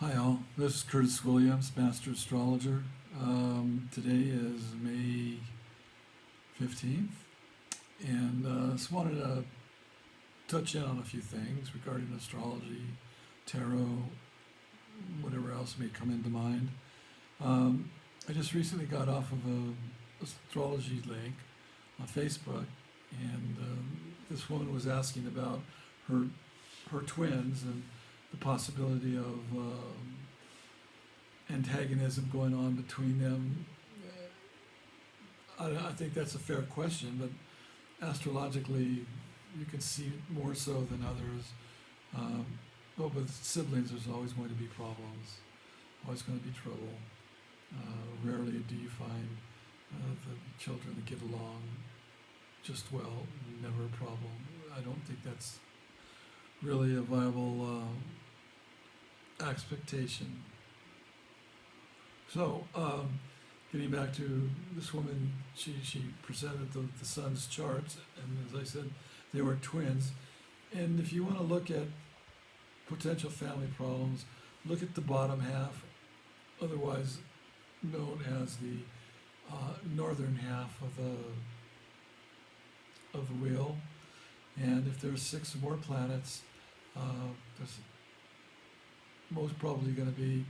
Hi all, this is Curtis Williams, Master Astrologer. Today is May 15th, and just wanted to touch in on a few things regarding astrology, tarot, whatever else may come into mind. I just recently got off of a astrology link on Facebook, and this woman was asking about her her twins and the possibility of antagonism going on between them. I think that's a fair question, but astrologically, you can see more so than others. Um, but with siblings, there's always going to be problems, always going to be trouble. Rarely do you find the children that get along just well, never a problem. I don't think that's really a viable expectation. So, getting back to this woman, she presented the son's charts, and as I said, they were twins. And if you want to look at potential family problems, look at the bottom half, otherwise known as the northern half of the wheel. And if there's six or more planets, there's most probably going to be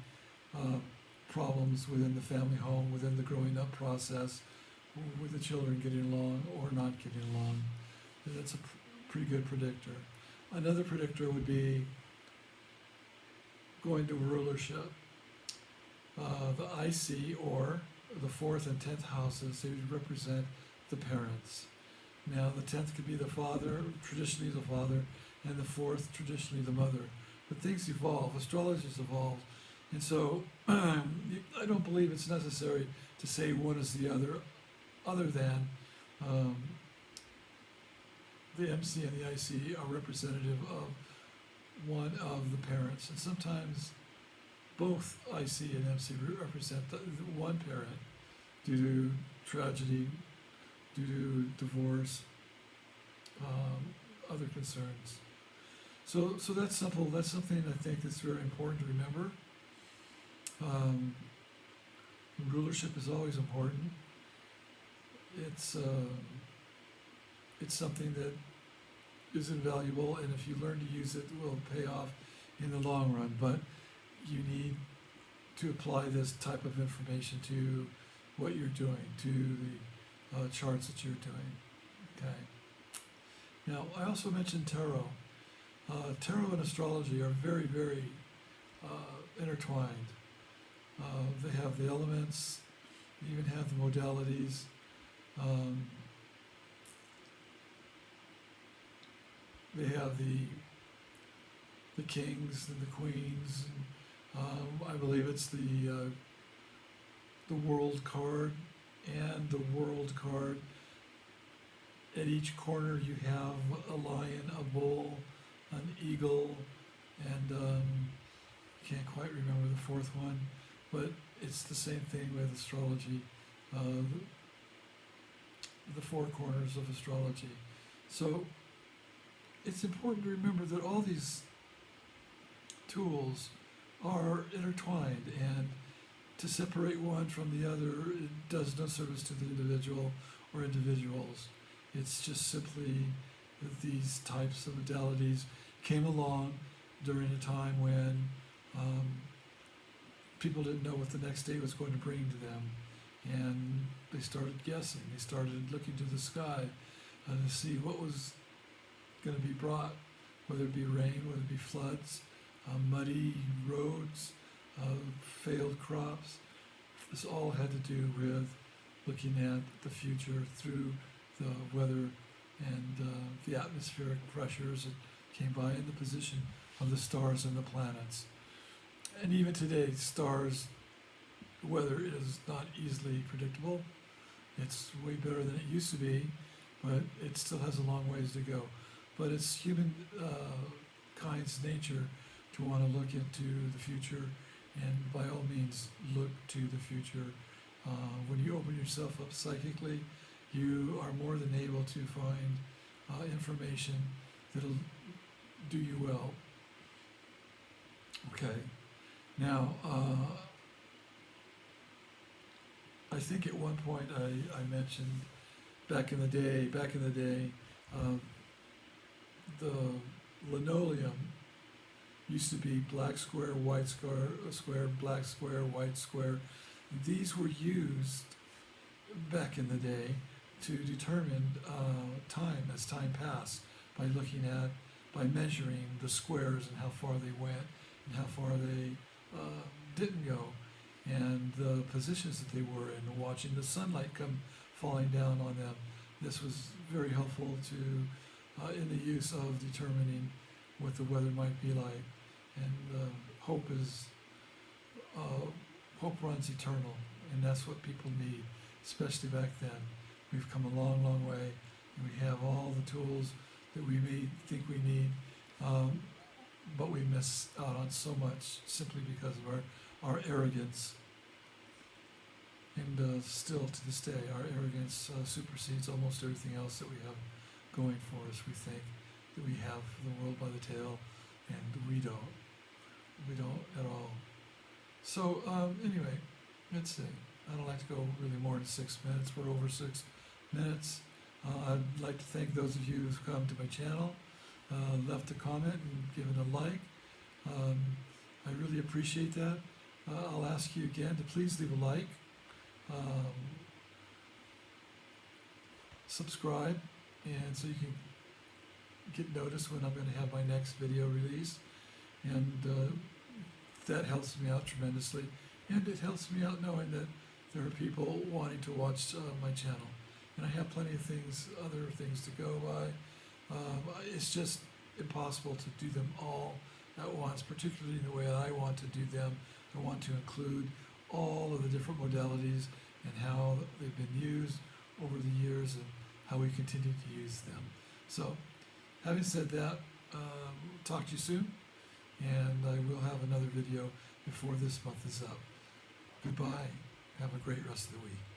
problems within the family home, within the growing up process, with the children getting along or not getting along. That's a pretty good predictor. Another predictor would be going to rulership. The IC, or the 4th and 10th houses, they would represent the parents. Now, the 10th could be the father, traditionally the father, and the 4th, traditionally the mother. But things evolve, astrology's evolved. And so I don't believe it's necessary to say one is the other than the MC and the IC are representative of one of the parents. And sometimes both IC and MC represent the one parent due to tragedy, due to divorce, other concerns. So that's simple. That's something I think that's very important to remember. Rulership is always important. It's something that is invaluable, and if you learn to use it, it will pay off in the long run. But you need to apply this type of information to what you're doing, to the charts that you're doing. Okay. Now, I also mentioned tarot. Tarot and astrology are very, very intertwined. They have the elements, they even have the modalities. They have the kings and the queens. I believe it's the world card and the world card. At each corner you have a lion, a bull, an eagle, and can't quite remember the fourth one, but it's the same thing with astrology. The four corners of astrology. So it's important to remember that all these tools are intertwined, and to separate one from the other, it does no service to the individual or individuals. It's just simply that these types of modalities came along during a time when people didn't know what the next day was going to bring to them, and they started guessing. They started looking to the sky to see what was going to be brought, whether it be rain, whether it be floods, muddy roads, failed crops. This all had to do with looking at the future through the weather and the atmospheric pressures that came by, in the position of the stars and the planets. And even today, stars, weather is not easily predictable. It's way better than it used to be, but it still has a long ways to go. But it's human kind's nature to want to look into the future, and by all means look to the future. When you open yourself up psychically, you are more than able to find information that'll do you well. Okay. Now, I think at one point I mentioned back in the day, um, the linoleum used to be black square, white square, black square, white square. These were used back in the day to determine time as time passed by by measuring the squares and how far they went and how far they didn't go, and the positions that they were in, watching the sunlight come falling down on them. This was very helpful to in the use of determining what the weather might be like. And hope runs eternal, and that's what people need, especially back then. We've come a long, long way, and we have all the tools that we may think we need, but we miss out on so much simply because of our arrogance. And still to this day, our arrogance supersedes almost everything else that we have going for us. We think that we have the world by the tail, and we don't. We don't at all. So anyway, let's see. I don't like to go really more than 6 minutes. We're over 6 minutes. I'd like to thank those of you who've come to my channel, left a comment and given a like. I really appreciate that. I'll ask you again to please leave a like, subscribe, and so you can get notice when I'm going to have my next video released. And that helps me out tremendously, and it helps me out knowing that there are people wanting to watch my channel, and I have plenty of other things to go by. It's just impossible to do them all at once, particularly the way I want to do them. I want to include all of the different modalities and how they've been used over the years and how we continue to use them. So, having said that, talk to you soon. And I will have another video before this month is up. Goodbye. Have a great rest of the week.